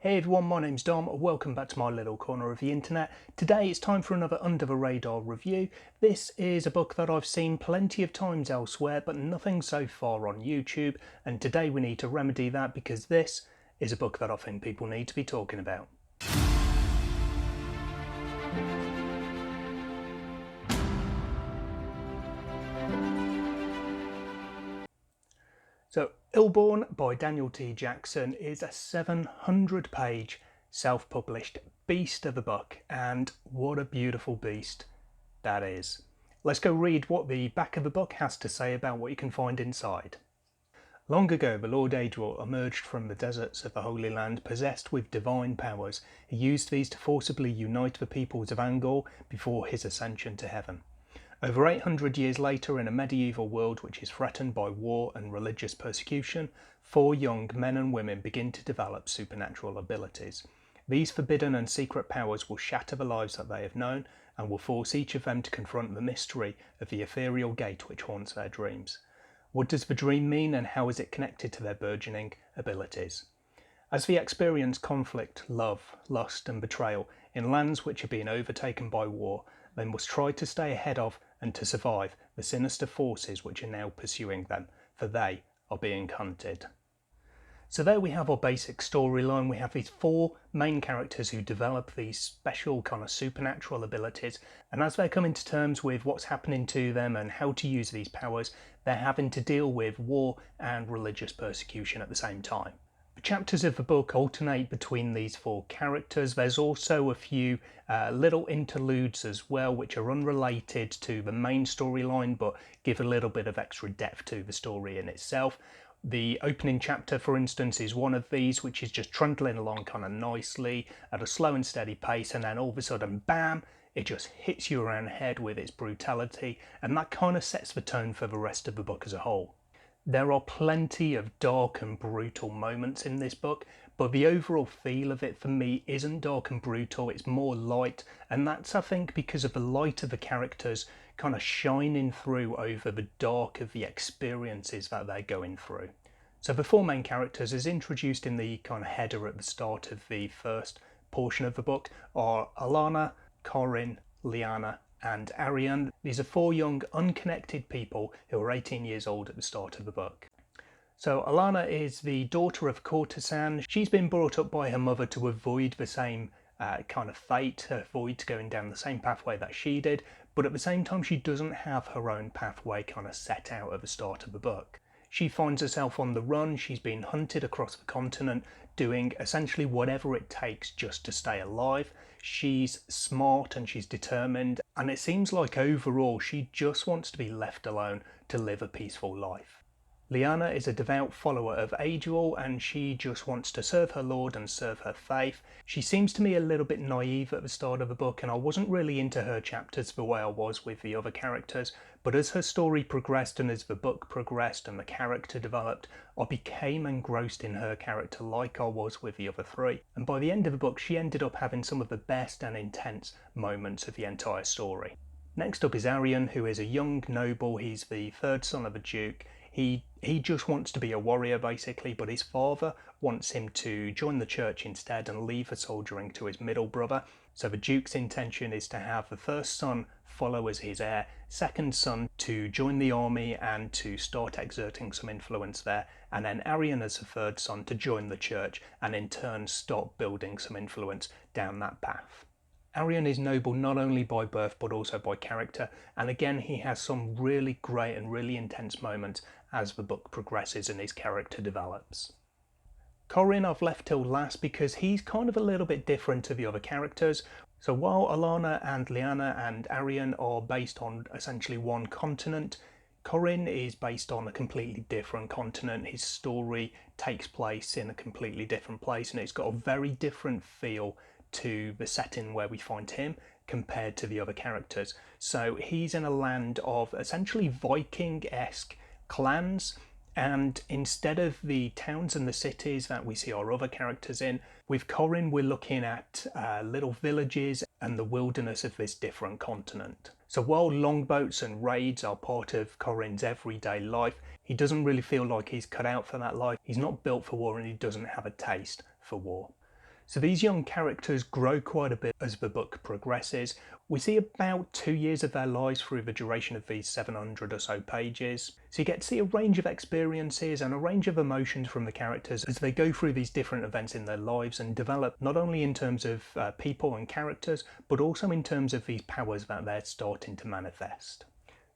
Hey everyone, my name's Dom, welcome back to my little corner of the internet. Today it's time for another Under the Radar review. This is a book that I've seen plenty of times elsewhere, but nothing so far on YouTube, and today we need to remedy that because this is a book that I think people need to be talking about. So, Illborn by Daniel T. Jackson is a 700-page self-published beast of a book, and what a beautiful beast that is. Let's go read what the back of the book has to say about what you can find inside. Long ago, the Lord Adriel emerged from the deserts of the Holy Land possessed with divine powers. He used these to forcibly unite the peoples of Angor before his ascension to heaven. Over 800 years later, in a medieval world which is threatened by war and religious persecution, 4 young men and women begin to develop supernatural abilities. These forbidden and secret powers will shatter the lives that they have known and will force each of them to confront the mystery of the ethereal gate which haunts their dreams. What does the dream mean, and how is it connected to their burgeoning abilities? As they experience conflict, love, lust and betrayal in lands which are being overtaken by war, they must try to stay ahead of and to survive the sinister forces which are now pursuing them, for they are being hunted. So there we have our basic storyline. We have these 4 main characters who develop these special kind of supernatural abilities, and as they're coming to terms with what's happening to them and how to use these powers, they're having to deal with war and religious persecution at the same time. The chapters of the book alternate between these 4 characters. There's also a few little interludes as well, which are unrelated to the main storyline but give a little bit of extra depth to the story in itself. The opening chapter, for instance, is one of these, which is just trundling along kind of nicely at a slow and steady pace, and then all of a sudden, bam, it just hits you around the head with its brutality, and that kind of sets the tone for the rest of the book as a whole. There are plenty of dark and brutal moments in this book, but the overall feel of it for me isn't dark and brutal, it's more light, and that's, I think, because of the light of the characters kind of shining through over the dark of the experiences that they're going through. So the 4 main characters, as introduced in the kind of header at the start of the first portion of the book, are Alana, Corinne, Liana and Arian. These are 4 young unconnected people who are 18 years old at the start of the book. So Alana is the daughter of a courtesan. She's been brought up by her mother to avoid the same kind of fate, avoid going down the same pathway that she did, but at the same time she doesn't have her own pathway kind of set out at the start of the book. She finds herself on the run. She's been hunted across the continent, doing essentially whatever it takes just to stay alive. She's smart and she's determined, and it seems like overall she just wants to be left alone to live a peaceful life. Liana is a devout follower of Adriel, and she just wants to serve her lord and serve her faith. She seems to me a little bit naive at the start of the book, and I wasn't really into her chapters the way I was with the other characters, but as her story progressed and as the book progressed and the character developed, I became engrossed in her character like I was with the other 3, and by the end of the book she ended up having some of the best and intense moments of the entire story. Next up is Arian, who is a young noble. He's the 3rd son of a duke. He just wants to be a warrior basically, but his father wants him to join the church instead and leave the soldiering to his middle brother. So the duke's intention is to have the 1st son follow as his heir, 2nd son to join the army and to start exerting some influence there, and then Arian as the 3rd son to join the church and in turn start building some influence down that path. Arian is noble not only by birth but also by character, and again he has some really great and really intense moments as the book progresses and his character develops. Corin I've left till last because he's kind of a little bit different to the other characters. So while Alana and Liana and Arian are based on essentially one continent, Corin is based on a completely different continent. His story takes place in a completely different place, and it's got a very different feel to the setting where we find him compared to the other characters. So he's in a land of essentially Viking-esque clans, and instead of the towns and the cities that we see our other characters in, with Corin we're looking at little villages and the wilderness of this different continent. So while longboats and raids are part of Corin's everyday life, he doesn't really feel like he's cut out for that life. He's not built for war and he doesn't have a taste for war. So these young characters grow quite a bit as the book progresses. We see about 2 years of their lives through the duration of these 700 or so pages. So you get to see a range of experiences and a range of emotions from the characters as they go through these different events in their lives and develop not only in terms of people and characters, but also in terms of these powers that they're starting to manifest.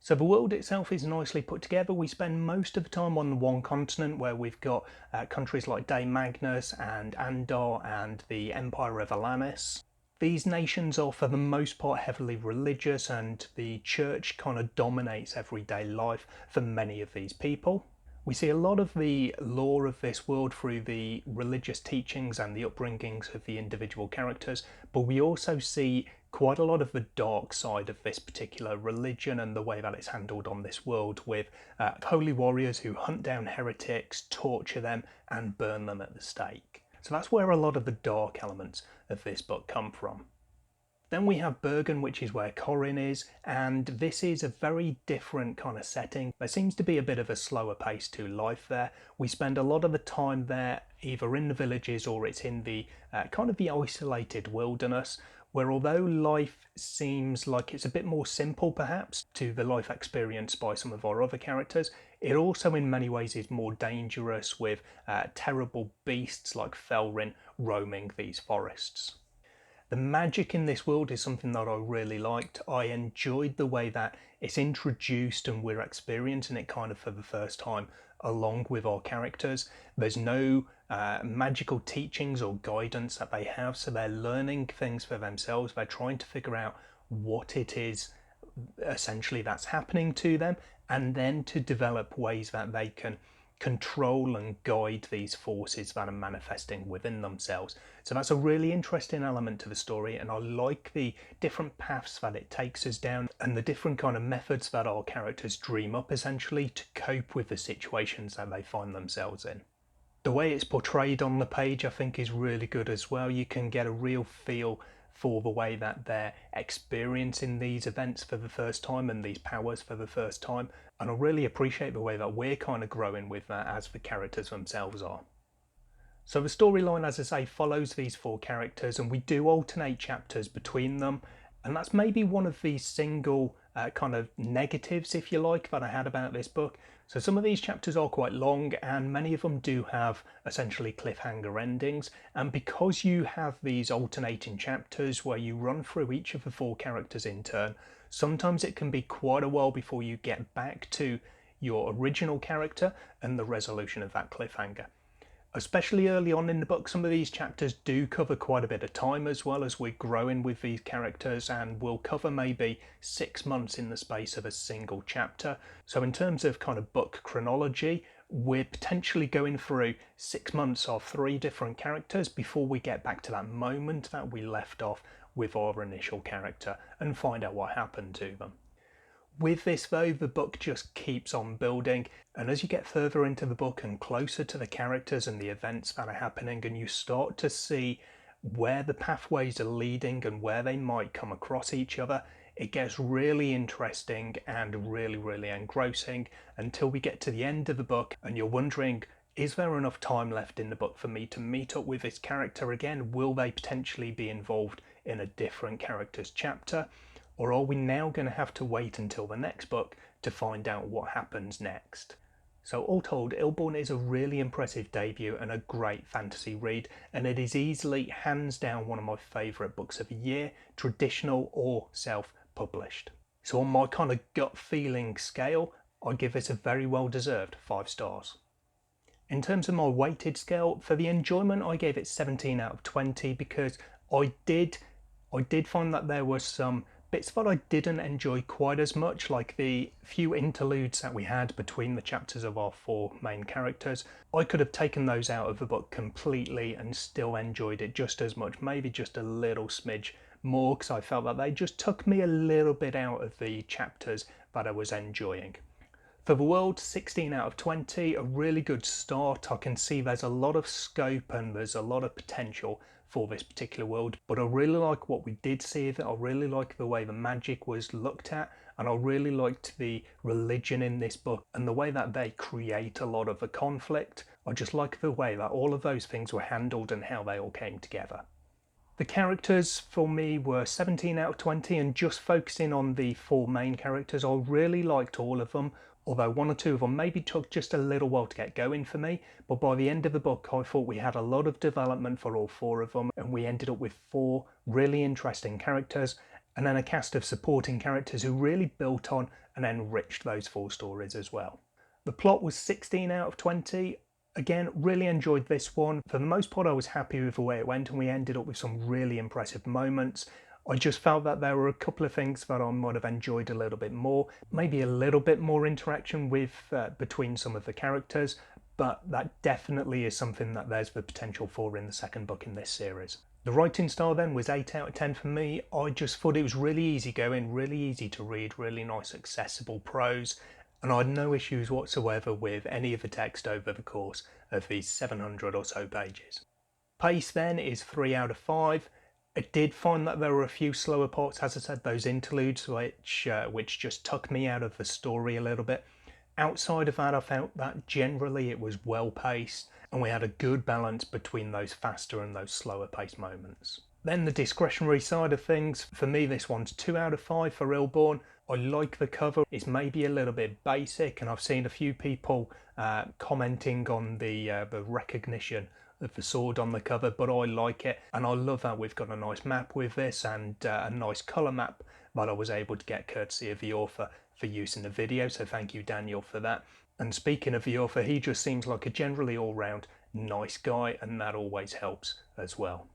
So the world itself is nicely put together. We spend most of the time on one continent where we've got countries like Dame Magnus and Andor and the Empire of Alanis. These nations are for the most part heavily religious, and the church kind of dominates everyday life for many of these people. We see a lot of the lore of this world through the religious teachings and the upbringings of the individual characters, but we also see quite a lot of the dark side of this particular religion and the way that it's handled on this world, with holy warriors who hunt down heretics, torture them and burn them at the stake. So that's where a lot of the dark elements of this book come from. Then we have Bergen, which is where Corin is, and this is a very different kind of setting. There seems to be a bit of a slower pace to life there. We spend a lot of the time there either in the villages or it's in the kind of the isolated wilderness, where although life seems like it's a bit more simple perhaps to the life experienced by some of our other characters, it also in many ways is more dangerous, with terrible beasts like Felrin roaming these forests. The magic in this world is something that I really liked. I enjoyed the way that it's introduced and we're experiencing it kind of for the first time along with our characters. There's no magical teachings or guidance that they have, so they're learning things for themselves. They're trying to figure out what it is essentially that's happening to them, and then to develop ways that they can control and guide these forces that are manifesting within themselves. So that's a really interesting element to the story, and I like the different paths that it takes us down and the different kind of methods that our characters dream up essentially to cope with the situations that they find themselves in. The way it's portrayed on the page I think is really good as well. You can get a real feel for the way that they're experiencing these events for the first time and these powers for the first time, and I really appreciate the way that we're kind of growing with that as the characters themselves are. So the storyline, as I say, follows these four characters, and we do alternate chapters between them, and that's maybe one of the single kind of negatives, if you like, that I had about this book. So some of these chapters are quite long, and many of them do have essentially cliffhanger endings, and because you have these alternating chapters where you run through each of the four characters in turn, sometimes it can be quite a while before you get back to your original character and the resolution of that cliffhanger. Especially early on in the book, some of these chapters do cover quite a bit of time as well as we're growing with these characters, and will cover maybe 6 months in the space of a single chapter. So in terms of kind of book chronology, we're potentially going through 6 months of 3 different characters before we get back to that moment that we left off with our initial character and find out what happened to them. With this though, the book just keeps on building, and as you get further into the book and closer to the characters and the events that are happening, and you start to see where the pathways are leading and where they might come across each other, it gets really interesting and really engrossing until we get to the end of the book and you're wondering, is there enough time left in the book for me to meet up with this character again? Will they potentially be involved in a different character's chapter? Or are we now going to have to wait until the next book to find out what happens next? So all told, Illborn is a really impressive debut and a great fantasy read, and it is easily, hands down, one of my favourite books of the year, traditional or self-published. So on my kind of gut feeling scale, I give it a very well deserved 5 stars. In terms of my weighted scale, for the enjoyment I gave it 17 out of 20 because I did find that there were some bits that I didn't enjoy quite as much, like the few interludes that we had between the chapters of our 4 main characters. I could have taken those out of the book completely and still enjoyed it just as much, maybe just a little smidge more, because I felt that they just took me a little bit out of the chapters that I was enjoying. For the world, 16 out of 20, a really good start. I can see there's a lot of scope and there's a lot of potential for this particular world, but I really like what we did see of it. I really like the way the magic was looked at, and I really liked the religion in this book and the way that they create a lot of the conflict. I just like the way that all of those things were handled and how they all came together. The characters for me were 17 out of 20, and just focusing on the 4 main characters, I really liked all of them, although 1 or 2 of them maybe took just a little while to get going for me. But by the end of the book, I thought we had a lot of development for all 4 of them, and we ended up with 4 really interesting characters, and then a cast of supporting characters who really built on and enriched those 4 stories as well. The plot was 16 out of 20. Again, really enjoyed this one. For the most part, I was happy with the way it went, and we ended up with some really impressive moments. I just felt that there were a couple of things that I might have enjoyed a little bit more, maybe a little bit more interaction with between some of the characters, but that definitely is something that there's the potential for in the second book in this series. The writing style then was 8 out of 10 for me. I just thought it was really easy going, really easy to read, really nice accessible prose, and I had no issues whatsoever with any of the text over the course of these 700 or so pages. Pace then is 3 out of 5. I did find that there were a few slower parts, as I said, those interludes which just took me out of the story a little bit. Outside of that, I felt that generally it was well paced and we had a good balance between those faster and those slower paced moments. Then the discretionary side of things, for me this one's 2 out of 5 for Illborn. I like the cover. It's maybe a little bit basic, and I've seen a few people commenting on the recognition of the sword on the cover, but I like it, and I love that we've got a nice map with this and a nice colour map that I was able to get courtesy of the author for use in the video, so thank you Daniel for that. And speaking of the author, he just seems like a generally all-round nice guy, and that always helps as well.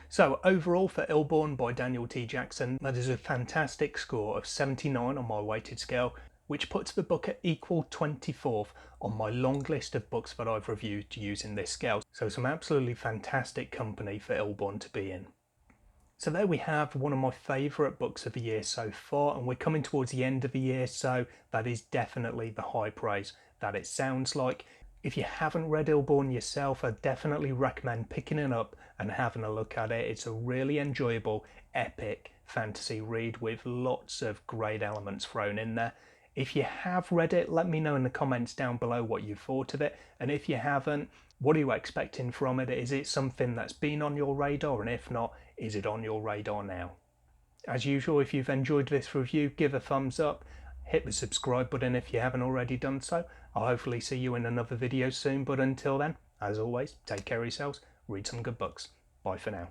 So overall for Illborn by Daniel T. Jackson, that is a fantastic score of 79 on my weighted scale, which puts the book at equal 24th on my long list of books that I've reviewed using this scale. So some absolutely fantastic company for Illborn to be in. So there we have one of my favourite books of the year so far, and we're coming towards the end of the year, so that is definitely the high praise that it sounds like. If you haven't read Illborn yourself, I definitely recommend picking it up and having a look at it. It's a really enjoyable, epic fantasy read with lots of great elements thrown in there. If you have read it, let me know in the comments down below what you thought of it. And if you haven't, what are you expecting from it? Is it something that's been on your radar? And if not, is it on your radar now? As usual, if you've enjoyed this review, give a thumbs up. Hit the subscribe button if you haven't already done so. I'll hopefully see you in another video soon, but until then, as always, take care of yourselves, read some good books. Bye for now.